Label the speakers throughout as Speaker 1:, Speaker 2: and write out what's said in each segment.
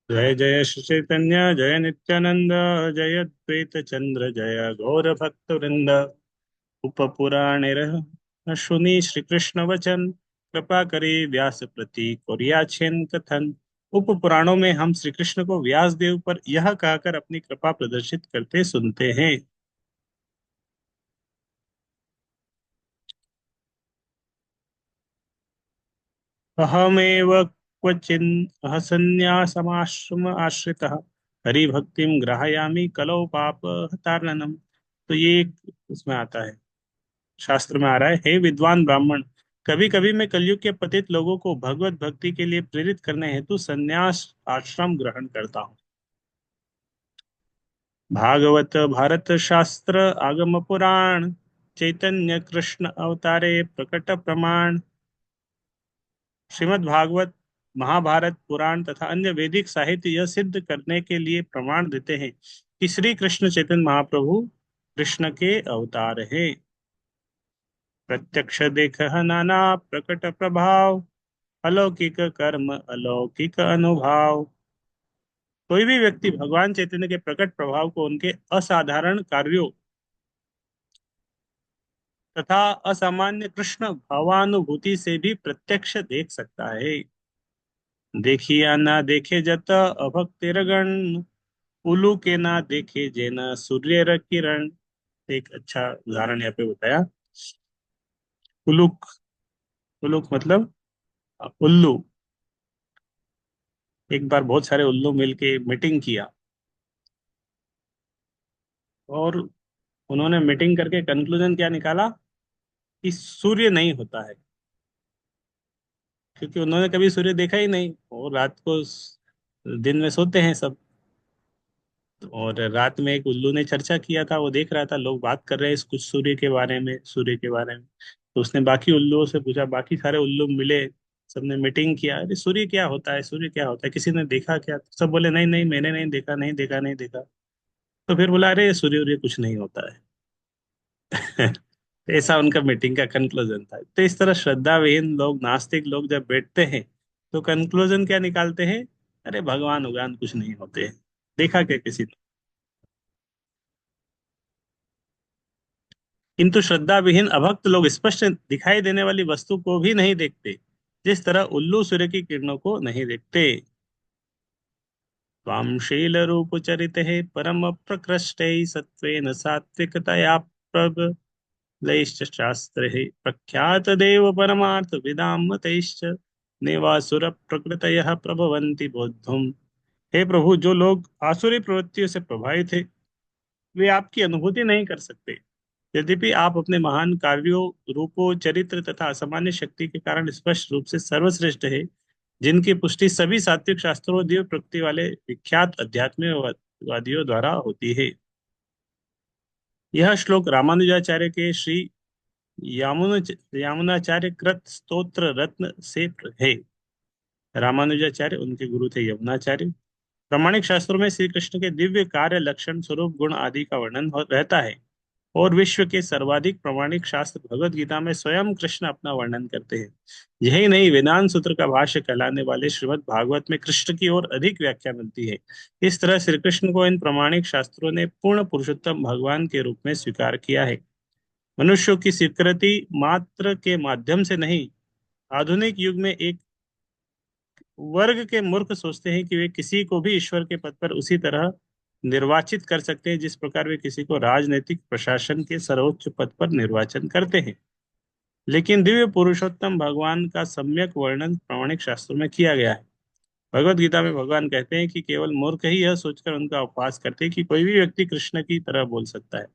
Speaker 1: जय जय श्री चैतन्य जय नित्यानंद जय द्वैत चंद्र जय गौर भक्त वृंद। उपपुराणेर शुनि श्री कृष्ण वचन कृपा करी व्यास प्रति कोरियाछेन कथन। उप पुराणों में हम श्री कृष्ण को व्यास देव पर यह कहकर अपनी कृपा प्रदर्शित करते सुनते हैं। अहमेव क्वचिन् असन्न्यासमाश्रम आश्रितः हरिभक्तिं ग्रहायामि कलौ पाप हतारणम। तो ये एक उसमें आता है, शास्त्र में आ रहा है, हे विद्वान ब्राह्मण, कभी कभी मैं कलयुग के पतित लोगों को भगवत भक्ति के लिए प्रेरित करने हेतु संन्यास आश्रम ग्रहण करता हूँ। भागवत भारत शास्त्र आगम पुराण चैतन्य कृष्ण अवतारे प्रकट प्रमाण। श्रीमद् भागवत, महाभारत, पुराण तथा अन्य वैदिक साहित्य यह सिद्ध करने के लिए प्रमाण देते हैं कि श्री कृष्ण चैतन्य महाप्रभु कृष्ण के अवतार हैं। प्रत्यक्ष देख नाना प्रकट प्रभाव अलौकिक कर्म अलौकिक अनुभव। कोई भी व्यक्ति भगवान चैतन्य के प्रकट प्रभाव को उनके असाधारण कार्यों तथा असामान्य कृष्ण भावानुभूति से भी प्रत्यक्ष देख सकता है। देखिया ना देखे जत अभक्तिरगण उल्लू के ना देखे जेना सूर्य र किरण। एक अच्छा उदाहरण यहाँ पे बताया। उलूक, उलूक मतलब उल्लू। एक बार बहुत सारे उल्लू मिलके मीटिंग किया और उन्होंने मीटिंग करके कंक्लूजन क्या निकाला कि सूर्य नहीं होता है, क्योंकि उन्होंने कभी सूर्य देखा ही नहीं और रात को दिन में सोते हैं सब। और रात में एक उल्लू ने चर्चा किया था, वो देख रहा था लोग बात कर रहे हैं कुछ सूर्य के बारे में, सूर्य के बारे में। तो उसने बाकी उल्लुओं से पूछा, बाकी सारे उल्लू मिले, सबने मीटिंग किया, अरे सूर्य क्या होता है, सूर्य क्या होता है, किसी ने देखा क्या? तो सब बोले नहीं नहीं, मैंने नहीं देखा, नहीं देखा, नहीं देखा। तो फिर बोला अरे सूर्य उर्य कुछ नहीं होता है। ऐसा उनका मीटिंग का कंक्लूजन था। तो इस तरह श्रद्धा विहीन लोग, नास्तिक लोग जब बैठते हैं तो कंक्लूजन क्या निकालते हैं? अरे भगवान उगान कुछ नहीं होते हैं, देखा क्या किसी ने? किंतु श्रद्धा विहीन अभक्त लोग स्पष्ट दिखाई देने वाली वस्तु को भी नहीं देखते, जिस तरह उल्लू सूर्य की किरणों को नहीं देखते। त्वां शील रूप चरित है परम प्रकृष्ट सत्वेन सात्विकतया लैश्च शास्त्र प्रख्यात देव परमार्थ विदाम मतैश्च नेवासुर प्रकृतयः प्रभवन्ति बोद्धुम। हे प्रभु, जो लोग आसुरी प्रवृत्तियों से प्रभावित है वे आपकी अनुभूति नहीं कर सकते। यद्यपि आप अपने महान कार्यों, रूपों, चरित्र तथा असामान्य शक्ति के कारण स्पष्ट रूप से सर्वश्रेष्ठ है, जिनकी पुष्टि सभी सात्विक शास्त्रों और दिव्य प्रकृति वाले विख्यात अध्यात्मवादियों द्वारा होती है। यह श्लोक रामानुजाचार्य के श्री यामुनाचार्य कृत स्तोत्र रत्न से है। रामानुजाचार्य उनके गुरु थे यमुनाचार्य। प्रामाणिक शास्त्रों में श्री कृष्ण के दिव्य कार्य, लक्षण, स्वरूप, गुण आदि का वर्णन रहता है और विश्व के सर्वाधिक प्रामाणिक शास्त्र भगवत गीता में स्वयं कृष्ण अपना वर्णन करते हैं। यही नहीं, वेदांत सूत्र का भाष्य कहलाने वाले श्रीमद् भागवत में कृष्ण की ओर अधिक व्याख्या मिलती है। इस तरह श्री कृष्ण को इन प्रामाणिक शास्त्रों ने पूर्ण पुरुषोत्तम भगवान के रूप में स्वीकार किया है। मनुष्यों की स्वीकृति मात्र के माध्यम से नहीं, आधुनिक युग में एक वर्ग के मूर्ख सोचते हैं कि वे किसी को भी ईश्वर के पद पर उसी तरह निर्वाचित कर सकते हैं जिस प्रकार वे किसी को राजनीतिक प्रशासन के सर्वोच्च पद पर निर्वाचन करते हैं। लेकिन दिव्य पुरुषोत्तम भगवान का सम्यक वर्णन प्रामाणिक शास्त्रों में किया गया है। भगवत गीता में भगवान कहते हैं कि केवल मूर्ख ही यह सोचकर उनका उपवास करते हैं कि कोई भी व्यक्ति कृष्ण की तरह बोल सकता है।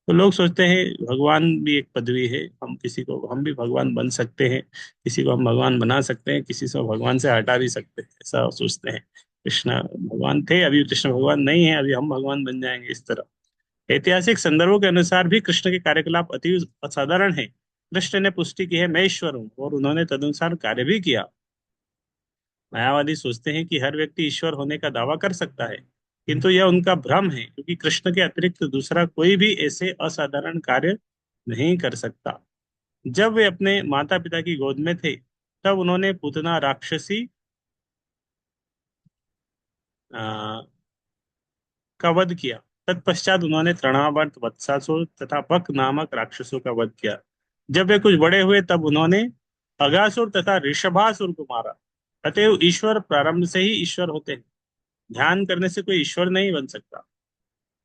Speaker 1: तो लोग सोचते हैं भगवान भी एक पदवी है, हम भी भगवान बन सकते हैं, किसी को हम भगवान बना सकते हैं, किसी को भगवान से हटा भी सकते हैं, ऐसा सोचते हैं। कृष्ण भगवान थे, अभी कृष्ण भगवान नहीं है, अभी हम भगवान बन जाएंगे, इस तरह। ऐतिहासिक संदर्भों के अनुसार भी कृष्ण के कार्यकलाप अति असाधारण है। कृष्ण ने पुष्टि की है मैं ईश्वर हूँ, और उन्होंने तदनुसार कार्य भी किया। मायावादी सोचते हैं कि हर व्यक्ति ईश्वर होने का दावा कर सकता है, किंतु यह उनका भ्रम है, क्योंकि कृष्ण के अतिरिक्त दूसरा कोई भी ऐसे असाधारण कार्य नहीं कर सकता। जब वे अपने माता पिता की गोद में थे, तब उन्होंने पूतना राक्षसी का वध किया। तत्पश्चात उन्होंने तृणावर्त, वत्सासुर तथा बक नामक राक्षसों का वध किया। जब वे कुछ बड़े हुए तब उन्होंने अगासुर तथा ऋषभासुर को मारा। अतएव ईश्वर प्रारंभ से ही ईश्वर होते हैं। ध्यान करने से कोई ईश्वर नहीं बन सकता।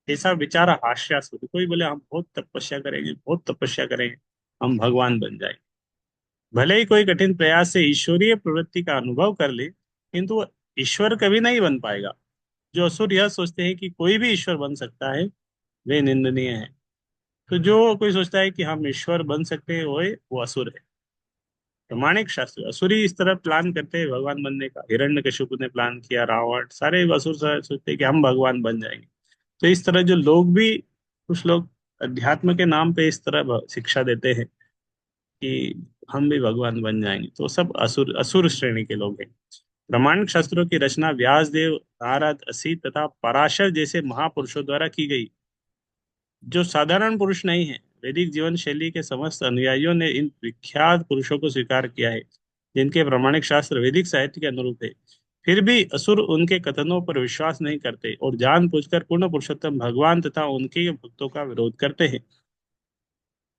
Speaker 1: ऐसा विचार हास्यास्पद। कोई बोले हम बहुत तपस्या करेंगे, बहुत तपस्या करेंगे, हम भगवान बन जाएंगे। भले ही कोई कठिन प्रयास से ईश्वरीय प्रवृत्ति का अनुभव कर ले, किंतु वो ईश्वर कभी नहीं बन पाएगा। जो असुर यह सोचते हैं कि कोई भी ईश्वर बन सकता है, वे निंदनीय है। तो जो कोई सोचता है कि हम ईश्वर बन सकते हैं, वो असुर है। प्रमाणिक शास्त्र असुरी इस तरह प्लान करते हैं भगवान बनने का। हिरण्यकशिपु ने प्लान किया, रावण, सारे असुर सोचते हैं कि हम भगवान बन जाएंगे। तो इस तरह जो लोग भी, कुछ लोग अध्यात्म के नाम पे इस तरह शिक्षा देते हैं कि हम भी भगवान बन जाएंगे, तो सब असुर असुर श्रेणी के लोग हैं। प्रमाणिक शास्त्रों की रचना व्यासदेव, नारद, असी तथा पराशर जैसे महापुरुषों द्वारा की गई, जो साधारण पुरुष नहीं है। वैदिक जीवन शैली के समस्त अनुयायियों ने इन विख्यात पुरुषों को स्वीकार किया है, जिनके प्रमाणिक शास्त्र वैदिक साहित्य के अनुरूप है। फिर भी असुर उनके कथनों पर विश्वास नहीं करते और जानबूझकर पूर्ण पुरुषोत्तम भगवान तथा उनके भक्तों का विरोध करते हैं।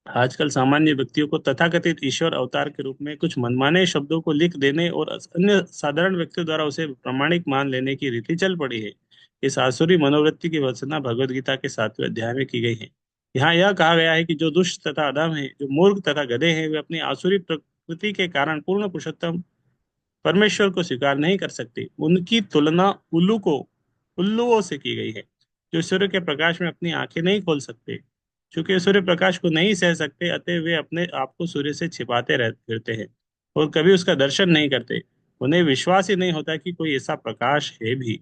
Speaker 1: आजकल सामान्य व्यक्तियों को तथाकथित ईश्वर अवतार के रूप में कुछ मनमाने शब्दों को लिख देने और अन्य साधारण व्यक्तियों द्वारा उसे प्रामाणिक मान लेने की रीति चल पड़ी है। इस आसुरी मनोवृत्ति की भर्त्सना भगवद गीता के 7वें अध्याय में की गई है। यहाँ यह कहा गया है कि जो दुष्ट तथा अधम है, जो मूर्ख तथा गधे हैं, वे अपनी आसुरी प्रकृति के कारण पूर्ण पुरुषोत्तम परमेश्वर को स्वीकार नहीं कर सकते। उनकी तुलना उल्लुओं से की गई है, जो सूर्य के प्रकाश में अपनी आंखें नहीं खोल सकते। चूंकि सूर्य प्रकाश को नहीं सह सकते, अतः वे अपने आप को सूर्य से छिपाते रह फिरते हैं और कभी उसका दर्शन नहीं करते। उन्हें विश्वास ही नहीं होता कि कोई ऐसा प्रकाश है भी।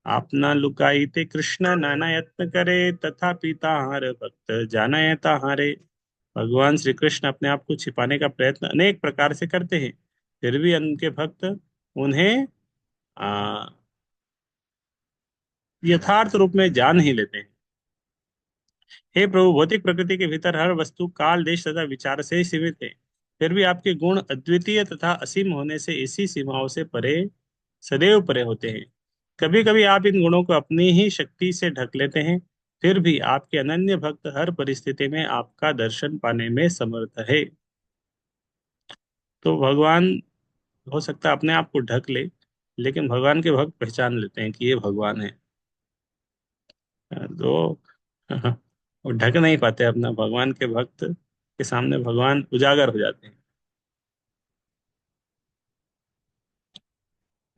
Speaker 1: आपना लुकाईते कृष्ण नाना यत्न करे, तथा पीता हार भक्त जाना हारे। भगवान श्री कृष्ण अपने आप को छिपाने का प्रयत्न अनेक प्रकार से करते हैं, फिर भी उनके भक्त उन्हें आ, यथार्थ रूप में जान ही लेते हैं। हे प्रभु, भौतिक प्रकृति के भीतर हर वस्तु काल, देश तथा विचार से ही सीमित है। फिर भी आपके गुण अद्वितीय तथा असीम होने से इसी सीमाओं से परे, सदैव परे होते हैं। कभी कभी आप इन गुणों को अपनी ही शक्ति से ढक लेते हैं, फिर भी आपके अनन्य भक्त हर परिस्थिति में आपका दर्शन पाने में समर्थ है। तो भगवान हो सकता है अपने आप को ढक ले, लेकिन भगवान के भक्त पहचान लेते हैं कि ये भगवान है। तो वो ढक नहीं पाते अपना। भगवान के भक्त के सामने भगवान उजागर हो जाते हैं।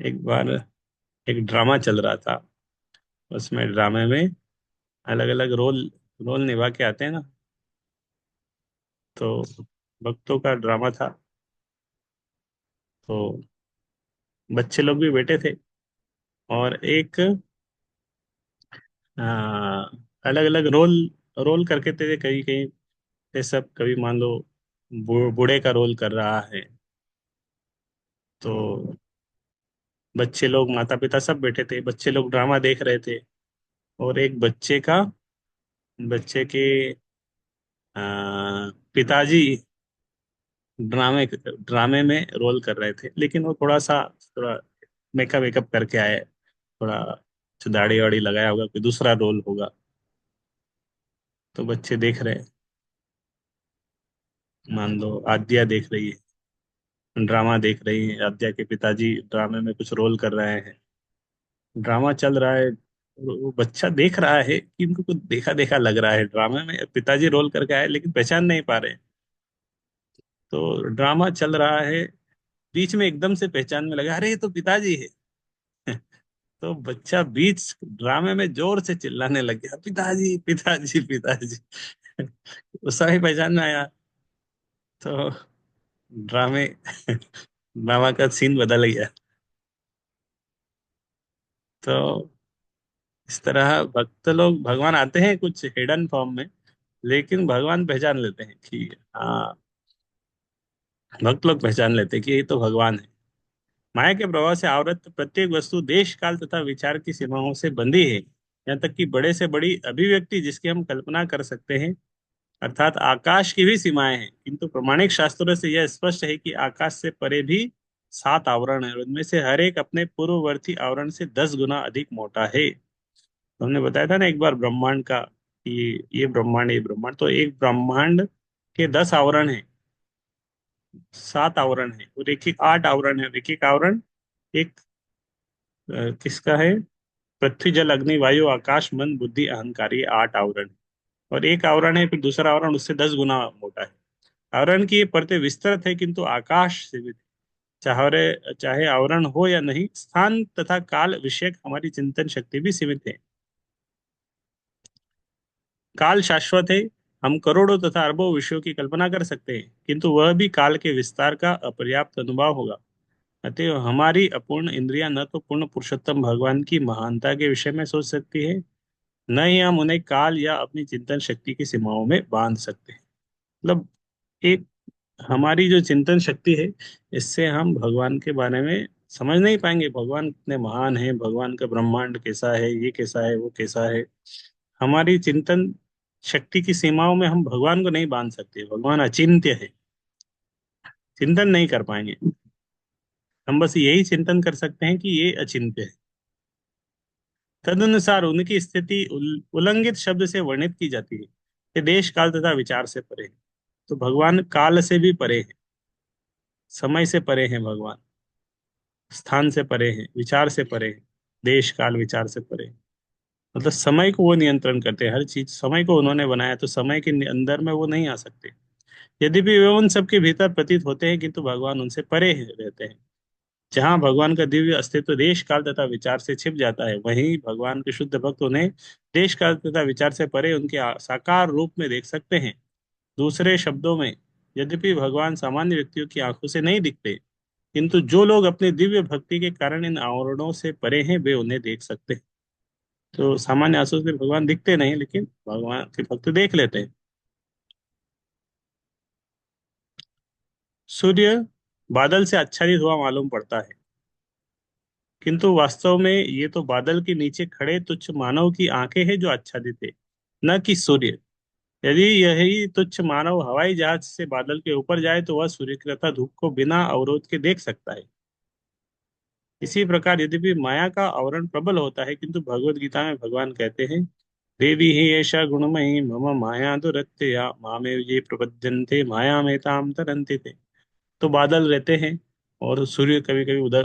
Speaker 1: एक बार एक ड्रामा चल रहा था। उसमें ड्रामे में अलग अलग रोल रोल निभा के आते हैं ना। तो भक्तों का ड्रामा था। तो बच्चे लोग भी बैठे थे, और एक अलग अलग रोल रोल करके थे कहीं कहीं। ये सब कभी मान लो बूढ़े का रोल कर रहा है, तो बच्चे लोग, माता पिता सब बैठे थे, बच्चे लोग ड्रामा देख रहे थे। और एक बच्चे के पिताजी ड्रामे ड्रामे में रोल कर रहे थे, लेकिन वो थोड़ा मेकअप वेकअप करके आए, थोड़ा दाढ़ी वाड़ी लगाया होगा, कोई दूसरा रोल होगा। तो बच्चे देख रहे हैं। मान लो आद्या देख रही है, ड्रामा देख रही है, आद्या के पिताजी ड्रामे में कुछ रोल कर रहे हैं। ड्रामा चल रहा है, वो बच्चा देख रहा है कि इनको कुछ देखा देखा लग रहा है, ड्रामे में पिताजी रोल करके आए लेकिन पहचान नहीं पा रहे। तो ड्रामा चल रहा है, बीच में एकदम से पहचान में लगा, अरे ये तो पिताजी है। तो बच्चा बीच ड्रामे में जोर से चिल्लाने लग गया, पिताजी पिताजी पिताजी। उस समय पहचान में आया। तो ड्रामे ड्रामा का सीन बदल गया। तो इस तरह भक्त लोग, भगवान आते हैं कुछ हिडन फॉर्म में, लेकिन भगवान पहचान लेते हैं कि हाँ, भक्त लोग पहचान लेते हैं कि ये तो भगवान है। माया के प्रभाव से आवृत प्रत्येक वस्तु देश काल तथा विचार की सीमाओं से बंधी है, यहाँ तक कि बड़े से बड़ी अभिव्यक्ति जिसकी हम कल्पना कर सकते हैं, अर्थात आकाश की भी सीमाएं हैं। किंतु प्रमाणिक शास्त्रों से यह स्पष्ट है कि आकाश से परे भी 7 आवरण है, उनमें से हर एक अपने पूर्ववर्ती आवरण से 10 गुना अधिक मोटा है। हमने बताया था ना एक बार ब्रह्मांड का, ये ब्रह्मांड, ये ब्रह्मांड, तो एक ब्रह्मांड के 10 आवरण है, 7 आवरण है, और एक एक 8 आवरण है। एक एक आवरण, एक किसका है? पृथ्वी जल अग्नि वायु आकाश मन बुद्धि अहंकार, ये 8 आवरण है। और एक आवरण है, फिर दूसरा आवरण उससे 10 गुना मोटा है। आवरण की ये परतें विस्तृत है, किंतु आकाश सीमित है। चाहे आवरण हो या नहीं, स्थान तथा काल विषयक हमारी चिंतन शक्ति भी सीमित है। काल शाश्वत है, हम करोड़ों तथा अरबों विषयों की कल्पना कर सकते हैं, किंतु वह भी काल के विस्तार का अपर्याप्त अनुभव होगा। अतएव हमारी अपूर्ण इंद्रियां न तो पूर्ण पुरुषोत्तम भगवान की महानता के विषय में सोच सकती है, न ही हम उन्हें काल या अपनी चिंतन शक्ति की सीमाओं में बांध सकते हैं। मतलब एक, हमारी जो चिंतन शक्ति है, इससे हम भगवान के बारे में समझ नहीं पाएंगे। भगवान कितने महान है, भगवान का ब्रह्मांड कैसा है, ये कैसा है, वो कैसा है। हमारी चिंतन शक्ति की सीमाओं में हम भगवान को नहीं बांध सकते। भगवान अचिंत्य है, चिंतन नहीं कर पाएंगे। हम बस यही चिंतन कर सकते हैं कि ये अचिंत्य है। तदनुसार उनकी स्थिति उल्लंघित शब्द से वर्णित की जाती है कि देश काल तथा विचार से परे है। तो भगवान काल से भी परे है, समय से परे है भगवान, स्थान से परे है, विचार से परे है, देश काल विचार से परे है। मतलब समय को वो नियंत्रण करते हैं, हर चीज समय को उन्होंने बनाया, तो समय के अंदर में वो नहीं आ सकते। यद्यपि वे उन सबके भीतर प्रतीत होते हैं, किंतु भगवान उनसे परे रहते हैं। जहाँ भगवान का दिव्य अस्तित्व देश काल तथा विचार से छिप जाता है, वहीं भगवान के शुद्ध भक्त उन्हें देश काल तथा विचार से परे उनके साकार रूप में देख सकते हैं। दूसरे शब्दों में, यद्यपि भगवान सामान्य व्यक्तियों की आंखों से नहीं दिखते, किंतु जो लोग अपने दिव्य भक्ति के कारण इन आवरणों से परे हैं, वे उन्हें देख सकते हैं। तो सामान्य आंखों से भगवान दिखते नहीं, लेकिन भगवान के भक्त देख लेते हैं। सूर्य बादल से आच्छादित हुआ मालूम पड़ता है, किंतु वास्तव में ये तो बादल के नीचे खड़े तुच्छ मानव की आंखें हैं जो आच्छादित है, न कि सूर्य। यदि यही तुच्छ मानव हवाई जहाज से बादल के ऊपर जाए, तो वह सूर्य की तथा धूप को बिना अवरोध के देख सकता है। इसी प्रकार यद्यपि माया का आवरण प्रबल होता है, किंतु भगवत गीता में भगवान कहते हैं, देवी ही ऐसा गुणमयी मम माया दुरत्यया मामे ये प्रपद्यन्ते माया में ताम तरन्ति थे। तो बादल रहते हैं, और सूर्य कभी कभी उधर,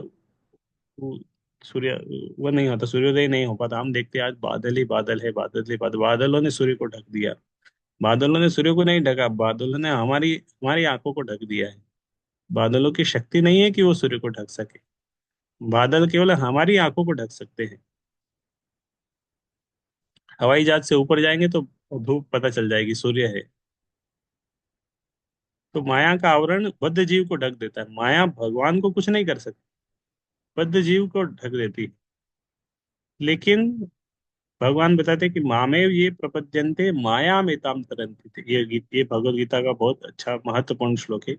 Speaker 1: वो- सूर्य, वो नहीं होता, सूर्योदय नहीं हो पाता। हम देखते हैं आज बादल ही बादल है, बादल ही बादल, बादलों ने सूर्य को ढक दिया। बादलों ने सूर्य को नहीं ढका, बादलों ने हमारी हमारी आंखों को ढक दिया है। बादलों की शक्ति नहीं है कि वो सूर्य को ढक सके, बादल केवल हमारी आंखों को ढक सकते हैं। हवाई जहाज से ऊपर जाएंगे तो धूप पता चल जाएगी, सूर्य है। तो माया का आवरण बद्ध जीव को ढक देता है, माया भगवान को कुछ नहीं कर सकती, बद्ध जीव को ढक देती है। लेकिन भगवान बताते हैं कि मामेव ये प्रपद्यन्ते माया में ताम तरन्ति थे। ये भगवत गीता का बहुत अच्छा महत्वपूर्ण श्लोक है।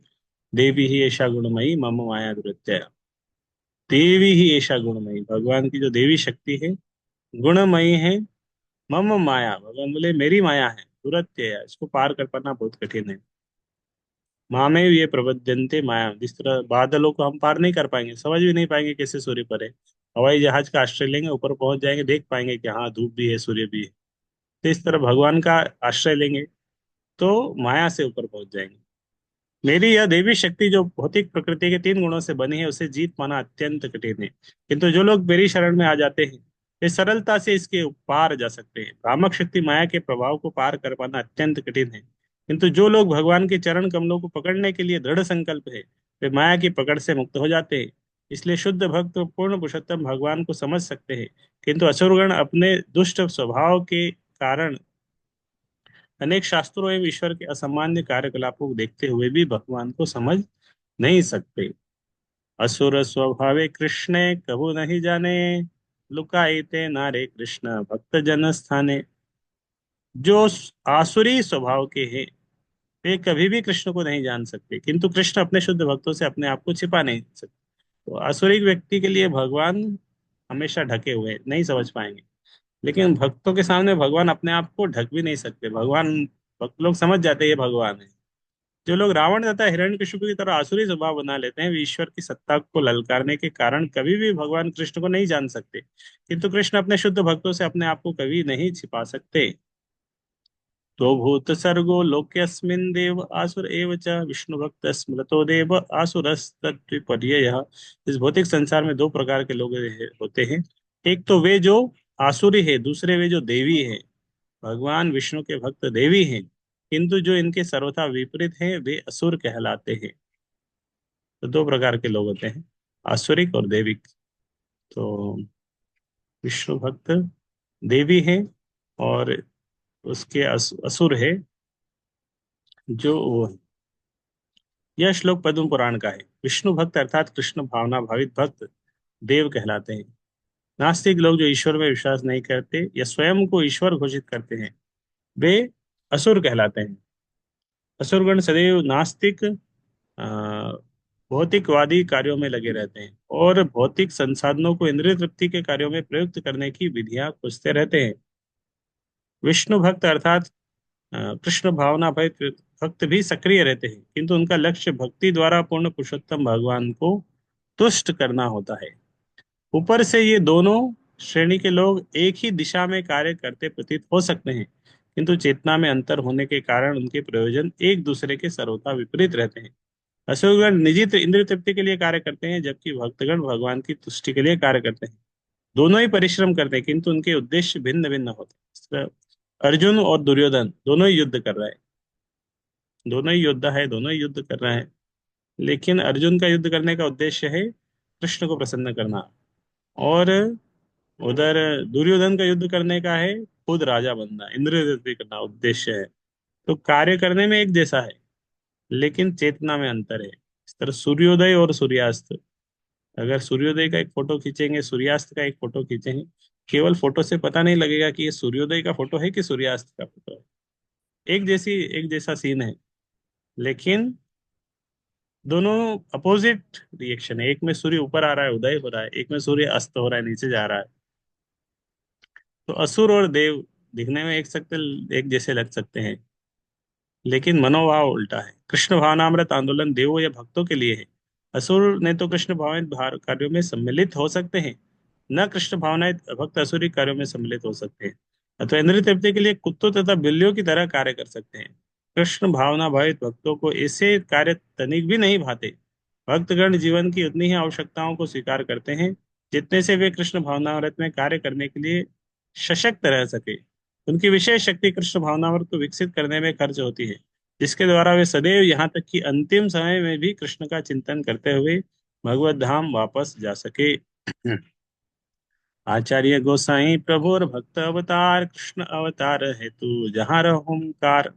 Speaker 1: देवी ही ऐसा गुणमयी मम माया दुरत्यया। देवी ही ऐसा गुणमयी, भगवान की जो देवी शक्ति है, गुणमयी है। मम माया, भगवान बोले मेरी माया है, दुरत्यया, इसको पार कर पाना बहुत कठिन है। मामे ये प्रबद्धन्ते माया, जिस तरह बादलों को हम पार नहीं कर पाएंगे, समझ भी नहीं पाएंगे कैसे सूर्य पर है। हवाई जहाज का आश्रय लेंगे, ऊपर पहुंच जाएंगे, देख पाएंगे कि हाँ धूप भी है, सूर्य भी है। तो इस तरह भगवान का आश्रय लेंगे तो माया से ऊपर पहुंच जाएंगे। मेरी यह देवी शक्ति जो भौतिक प्रकृति के 3 गुणों से बनी है, उसे जीत पाना अत्यंत कठिन है, किंतु जो लोग मेरी शरण में आ जाते हैं, वे सरलता से इसके पार जा सकते हैं। भ्रामक शक्ति माया के प्रभाव को पार कर पाना अत्यंत कठिन है, किंतु जो लोग भगवान के चरण कमलों को पकड़ने के लिए दृढ़ संकल्प है, वे माया की पकड़ से मुक्त हो जाते हैं। इसलिए शुद्ध भक्त पूर्ण पुरुषोत्तम भगवान को समझ सकते हैं, किंतु असुरगण अपने दुष्ट स्वभाव के कारण अनेक शास्त्रों एवं ईश्वर के असामान्य कार्यकलापों को देखते हुए भी भगवान को समझ नहीं सकते। असुर स्वभावे कृष्णे कबू नहीं जाने, लुकाईते नारे कृष्ण भक्त जन स्थाने। जो आसुरी स्वभाव के हैं, वे कभी भी कृष्ण को नहीं जान सकते, किंतु कृष्ण अपने शुद्ध भक्तों से अपने आप को छिपा नहीं सकते। तो आसुरिक व्यक्ति के लिए भगवान हमेशा ढके हुए हैं, नहीं समझ पाएंगे। लेकिन भक्तों के सामने भगवान अपने आप को ढक भी नहीं सकते। भगवान, भक्त लोग समझ जाते हैं ये भगवान है। जो लोग रावण तथा हिरण्यकशिपु की तरह आसुरी स्वभाव बना लेते हैं, वे ईश्वर की सत्ता को ललकारने के कारण कभी भी भगवान कृष्ण को नहीं जान सकते, किंतु कृष्ण अपने शुद्ध भक्तों से अपने आप को कभी नहीं छिपा सकते। तो भूत सर्गो लोक्यस्मिन् देव आसुर एव च विष्णु भक्त स्मृतो देव आसुरस्तत्विपर्ययः। इस भौतिक संसार में दो प्रकार के लोग होते हैं। एक तो वे जो आसुरी है, दूसरे वे जो देवी है। भगवान विष्णु के भक्त देवी हैं, किंतु जो इनके सर्वथा विपरीत हैं वे असुर कहलाते हैं। तो दो प्रकार के लोग होते हैं, आसुरिक और देविक। तो विष्णु भक्त देवी हैं, और उसके असुर है जो वो है। यह श्लोक पद्म पुराण का है। विष्णु भक्त अर्थात कृष्ण भावना भावित भक्त देव कहलाते हैं। नास्तिक लोग जो ईश्वर में विश्वास नहीं करते या स्वयं को ईश्वर घोषित करते हैं, वे असुर कहलाते हैं। असुरगण सदैव नास्तिक भौतिकवादी कार्यों में लगे रहते हैं और भौतिक संसाधनों को इंद्रिय तृप्ति के कार्यों में प्रयुक्त करने की विधियां खोजते रहते हैं। विष्णु भक्त अर्थात कृष्ण भावना भक्त भी सक्रिय रहते हैं, किंतु उनका लक्ष्य भक्ति द्वारा पूर्ण पुरुषोत्तम भगवान को तुष्ट करना होता है। ऊपर से ये दोनों श्रेणी के लोग एक ही दिशा में कार्य करते प्रतीत हो सकते हैं, किंतु चेतना में अंतर होने के कारण उनके प्रयोजन एक दूसरे के सर्वथा विपरीत रहते हैं। असुरगण निजी इंद्रिय तृप्ति के लिए कार्य करते हैं, जबकि भक्तगण भगवान की तुष्टि के लिए कार्य करते हैं। दोनों ही परिश्रम करते हैं, किंतु उनके उद्देश्य भिन्न भिन्न होते हैं। इस तरह अर्जुन और दुर्योधन दोनों ही युद्ध कर रहे हैं, दोनों ही योद्धा है, दोनों ही युद्ध कर रहे हैं। लेकिन अर्जुन का युद्ध करने का उद्देश्य है कृष्ण को प्रसन्न करना, और उधर दुर्योधन का युद्ध करने का है खुद राजा बनना, इंद्रिय तृप्ति करना उद्देश्य है। तो कार्य करने में एक जैसा है, लेकिन चेतना में अंतर है। इस तरह सूर्योदय और सूर्यास्त, अगर सूर्योदय का एक फोटो खींचेंगे, सूर्यास्त का एक फोटो खींचेंगे, केवल फोटो से पता नहीं लगेगा कि ये सूर्योदय का फोटो है कि सूर्यास्त का फोटो है। एक जैसा सीन है, लेकिन दोनों अपोजिट रिएक्शन है। एक में सूर्य ऊपर आ रहा है, उदय हो रहा है, एक में सूर्य अस्त हो रहा है, नीचे जा रहा है। तो असुर और देव दिखने में एक जैसे लग सकते हैं, लेकिन मनोभाव उल्टा है। कृष्ण भावनामृत आंदोलन देवों या भक्तों के लिए है। असुर ने तो कृष्ण भावनामृत कार्यों में सम्मिलित हो सकते हैं, न कृष्ण भावनाएं भक्त असुरी कार्यों में सम्मिलित हो सकते हैं। अथवा इंद्रिय तृप्ति के लिए कुत्तों तथा बिल्लियों की तरह कार्य कर सकते हैं। कृष्ण भावना भावित भक्तों को ऐसे कार्य तनिक भी नहीं भाते। भक्तगण जीवन की उतनी ही आवश्यकताओं को स्वीकार करते हैं जितने से वे कृष्ण भावनामृत में कार्य करने के लिए सशक्त रह सके। उनकी विशेष शक्ति कृष्ण भावनामृत को विकसित करने में खर्च होती है, जिसके द्वारा वे सदैव यहाँ तक कि अंतिम समय में भी कृष्ण का चिंतन करते हुए भगवत धाम वापस जा सके। आचार्य गोसाई प्रभु और भक्त अवतार कृष्ण अवतार है तू जहाँ रहोंकार।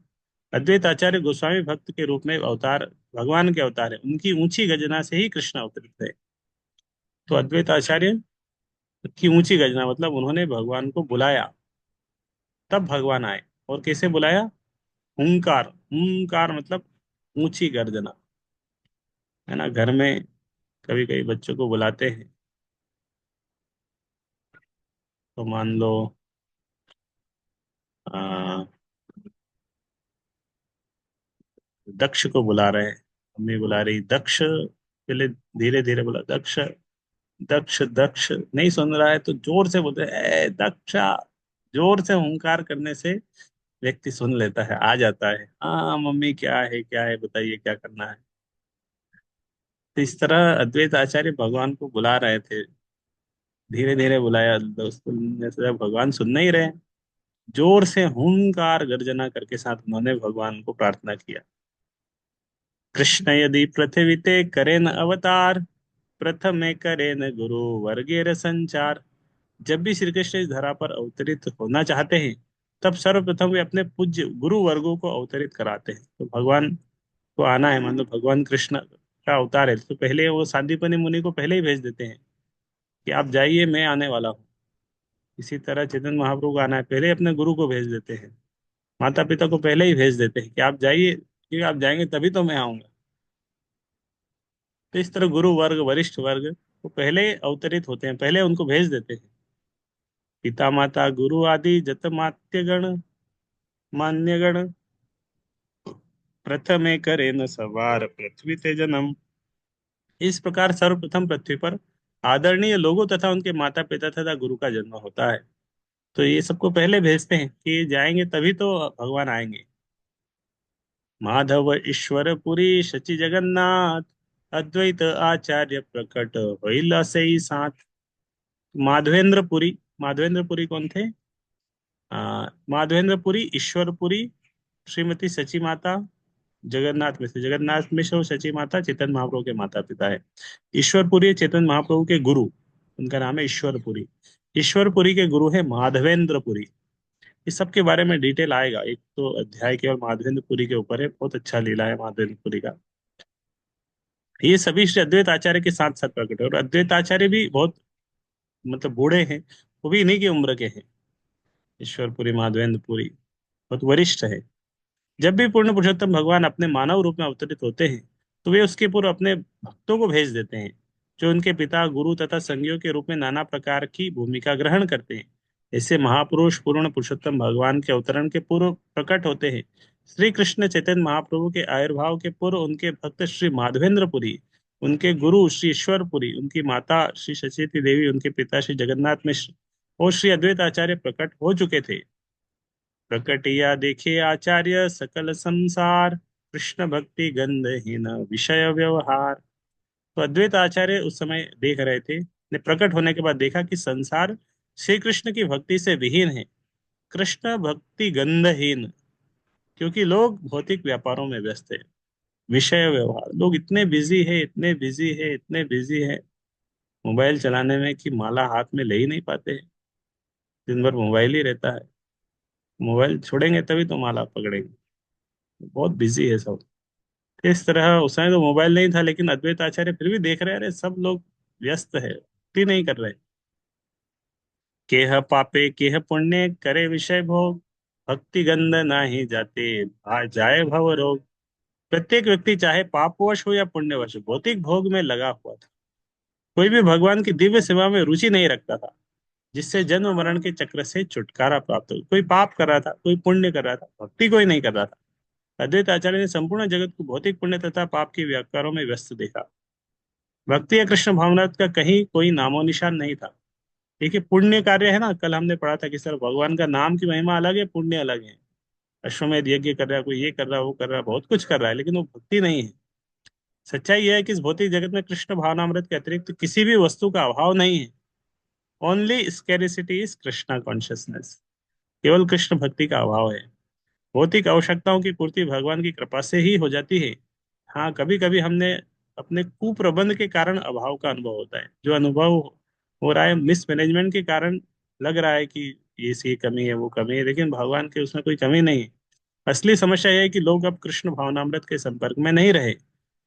Speaker 1: अद्वैत आचार्य गोस्वामी भक्त के रूप में अवतार, भगवान के अवतार है। उनकी ऊंची गर्जना से ही कृष्ण अवतरित है। तो अद्वैत आचार्य की ऊंची गर्जना मतलब उन्होंने भगवान को बुलाया, तब भगवान आए। और कैसे बुलाया? हुंकार, हुंकार मतलब ऊंची गर्जना, है ना। घर में कभी कभी बच्चों को बुलाते हैं, तो मान लो आ, दक्ष को बुला रहे हैं, मम्मी बुला रही दक्ष, पहले धीरे धीरे बोला दक्ष, दक्ष दक्ष नहीं सुन रहा है तो जोर से बोलते हैं ए दक्षा। जोर से हुंकार करने से व्यक्ति सुन लेता है, आ जाता है, हाँ मम्मी क्या है बताइए क्या करना है। तो इस तरह अद्वैत आचार्य भगवान को बुला रहे थे, धीरे धीरे बुलाया दोस्तों ने, सोचा भगवान सुन नहीं रहे। जोर से हुंकार गर्जना करके साथ उन्होंने भगवान को प्रार्थना किया। कृष्ण यदि पृथ्वी ते करे न अवतार, प्रथमे करे न गुरु वर्गेर संचार। जब भी श्री कृष्ण इस धरा पर अवतरित होना चाहते हैं, तब सर्वप्रथम वे अपने पूज्य गुरु वर्गों को अवतरित कराते हैं। तो भगवान को आना है, मतलब भगवान कृष्ण का अवतार है, तो पहले वो सांदीपनि मुनि को पहले ही भेज देते हैं कि आप जाइए, मैं आने वाला हूँ। इसी तरह चैतन्य महाप्रभु को आना है, पहले अपने गुरु को भेज देते हैं, माता पिता को पहले ही भेज देते हैं कि आप जाइए, क्योंकि आप जाएंगे तभी तो मैं आऊंगा। तो इस तरह गुरु वर्ग, वरिष्ठ वर्ग वो पहले अवतरित होते हैं, पहले उनको भेज देते हैं। पिता माता गुरु आदि जत मात्यगण मान्यगण प्रथमे करे न सवार पृथ्वी ते जन्म। इस प्रकार सर्वप्रथम पृथ्वी पर आदरणीय लोगों तथा उनके माता पिता तथा गुरु का जन्म होता है। तो ये सबको पहले भेजते हैं कि जाएंगे तभी तो भगवान आएंगे। माधव ईश्वर पुरी शचि जगन्नाथ, अद्वैत आचार्य प्रकट होइला से ही साथ। माधवेंद्रपुरी, माधवेंद्रपुरी कौन थे? माधवेंद्रपुरी, ईश्वरपुरी, श्रीमती सची माता, जगन्नाथ मिश्र, जगन्नाथ मिश्र और सची माता चेतन महाप्रभु के माता पिता है। ईश्वरपुरी चेतन महाप्रभु के गुरु, उनका नाम है ईश्वरपुरी। ईश्वरपुरी के गुरु है माधवेंद्रपुरी। इस सब के बारे में डिटेल आएगा, एक तो अध्याय केवल माधवेंद्रपुरी के ऊपर है, बहुत अच्छा लीला है माधवेंद्रपुरी का। ये सभी श्री अद्वैत आचार्य के साथ साथ प्रकट है, और अद्वैत आचार्य भी बहुत मतलब बूढ़े हैं, वो भी इन्हीं की उम्र के हैं। ईश्वरपुरी माधवेंद्रपुरी बहुत वरिष्ठ है। जब भी पूर्ण पुरुषोत्तम भगवान अपने मानव रूप में अवतरित होते हैं तो वे उसके पूर्व अपने भक्तों को भेज देते हैं, जो उनके पिता गुरु तथा संगियों के रूप में नाना प्रकार की भूमिका ग्रहण करते हैं। ऐसे महापुरुष पूर्ण पुरुषोत्तम भगवान के अवतरण के पूर्व प्रकट होते हैं। श्री कृष्ण चैतन्य महाप्रभु के आविर्भाव के पूर्व उनके भक्त श्री माधवेंद्रपुरी, उनके गुरु श्री ईश्वरपुरी, उनकी माता श्री सचेती देवी, उनके पिता श्री जगन्नाथ मिश्र और श्री अद्वैत आचार्य प्रकट हो चुके थे। प्रकटिया देखे आचार्य सकल संसार, कृष्ण भक्ति गंधहीन विषय व्यवहार। तो अद्वैत आचार्य उस समय देख रहे थे, ने प्रकट होने के बाद देखा कि संसार श्री कृष्ण की भक्ति से विहीन है, कृष्ण भक्ति गंधहीन, क्योंकि लोग भौतिक व्यापारों में व्यस्त है। विषय व्यवहार, लोग इतने बिजी है, इतने बिजी है, इतने बिजी है मोबाइल चलाने में कि माला हाथ में ले ही नहीं पाते हैं। दिन भर मोबाइल ही रहता है, मोबाइल छोड़ेंगे तभी तो माला पकड़ेंगे। बहुत बिजी है सब। इस तरह उस समय तो मोबाइल नहीं था, लेकिन अद्वैत आचार्य फिर भी देख रहे हैं, अरे सब लोग व्यस्त है, भक्ति नहीं कर रहे। केह पापे केह पुण्य करे विषय भोग, भक्ति गंध नाही जाते जाए भव रोग। प्रत्येक व्यक्ति चाहे पापवश हो या पुण्यवश भौतिक भोग में लगा हुआ था। कोई भी भगवान की दिव्य सेवा में रुचि नहीं रखता था, जिससे जन्म मरण के चक्र से छुटकारा प्राप्त हो। कोई पाप कर रहा था, कोई पुण्य कर रहा था, भक्ति कोई नहीं कर रहा था। अद्वैत आचार्य ने संपूर्ण जगत को भौतिक पुण्य तथा पाप के व्यापारों में व्यस्त देखा। भक्ति या कृष्ण भावना का कहीं कोई नामो निशान नहीं था। देखिए पुण्य कार्य है ना, कल हमने पढ़ा था कि सर भगवान का नाम की महिमा अलग है, पुण्य अलग है। अश्वमेध यज्ञ कर रहा है, कोई ये कर रहा है, वो कर रहा है, बहुत कुछ कर रहा है, लेकिन वो भक्ति नहीं है। सच्चाई यह है कि इस भौतिक जगत में कृष्ण भावनामृत के अतिरिक्त किसी भी वस्तु का अभाव नहीं है। Only scarcity is Krishna consciousness. केवल कृष्ण भक्ति का अभाव है। भौतिक आवश्यकताओं की पूर्ति भगवान की कृपा से ही हो जाती है। हाँ, कभी कभी हमने अपने कुप्रबंध के कारण अभाव का अनुभव होता है। जो अनुभव हो रहा है मिसमैनेजमेंट के कारण, लग रहा है कि ये सी कमी है, वो कमी है, लेकिन भगवान के उसमें कोई कमी नहीं है। असली समस्या यह है कि लोग अब कृष्ण भावनामृत के संपर्क में नहीं रहे।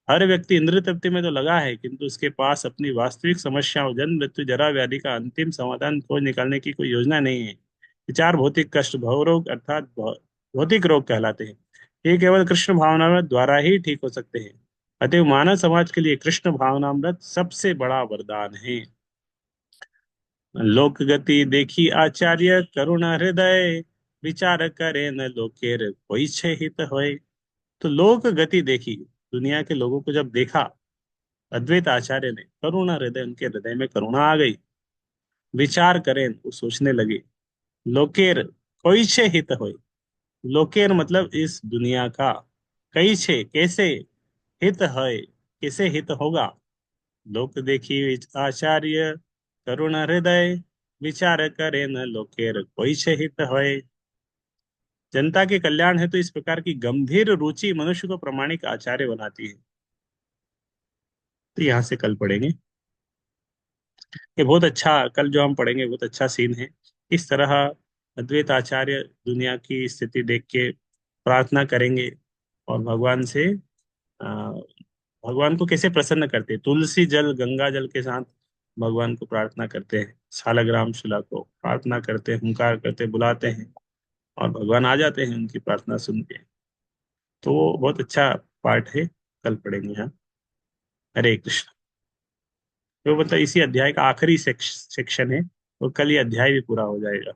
Speaker 1: हर व्यक्ति इंद्रिय तृप्ति में तो लगा है, किंतु उसके पास अपनी वास्तविक समस्याओं जन्म मृत्यु जरा व्याधि का अंतिम समाधान खोज निकालने की कोई योजना नहीं है। विचार भौतिक कष्ट भवरोग अर्थात भौतिक रोग कहलाते हैं। ये केवल कृष्ण भावनामृत द्वारा ही ठीक हो सकते हैं। अतएव मानव समाज के लिए कृष्ण भावनामृत सबसे बड़ा वरदान है। लोक गति देखी आचार्य करुण हृदय, विचार करे न लोकेर कोई छे हित होय। तो लोक गति देखी, दुनिया के लोगों को जब देखा अद्वैत आचार्य ने, करुणा हृदय, उनके हृदय में करुणा आ गई। विचार करें, वो सोचने लगे। लोकेर कोई छे हित होय। लोकेर मतलब इस दुनिया का, कई छे कैसे, हित है कैसे हित होगा। लोक देखी आचार्य करुण हृदय, विचार करे न लोकेर कोई छे हित होय। जनता के कल्याण है तो इस प्रकार की गंभीर रुचि मनुष्य को प्रामाणिक आचार्य बनाती है। तो यहाँ से कल पढ़ेंगे। ये बहुत अच्छा, कल जो हम पढ़ेंगे बहुत अच्छा सीन है। इस तरह अद्वैत आचार्य दुनिया की स्थिति देख के प्रार्थना करेंगे और भगवान से भगवान को कैसे प्रसन्न करते हैं। तुलसी जल गंगा जल के साथ भगवान को प्रार्थना करते हैं, सालग्राम शिला को प्रार्थना करते हैं, हुंकार करते बुलाते हैं और भगवान आ जाते हैं उनकी प्रार्थना सुन के। तो वो बहुत अच्छा पार्ट है, कल पढ़ेंगे। हाँ, हरे कृष्ण। तो मतलब इसी अध्याय का आखिरी सेक्शन है और कल ये अध्याय भी पूरा हो जाएगा।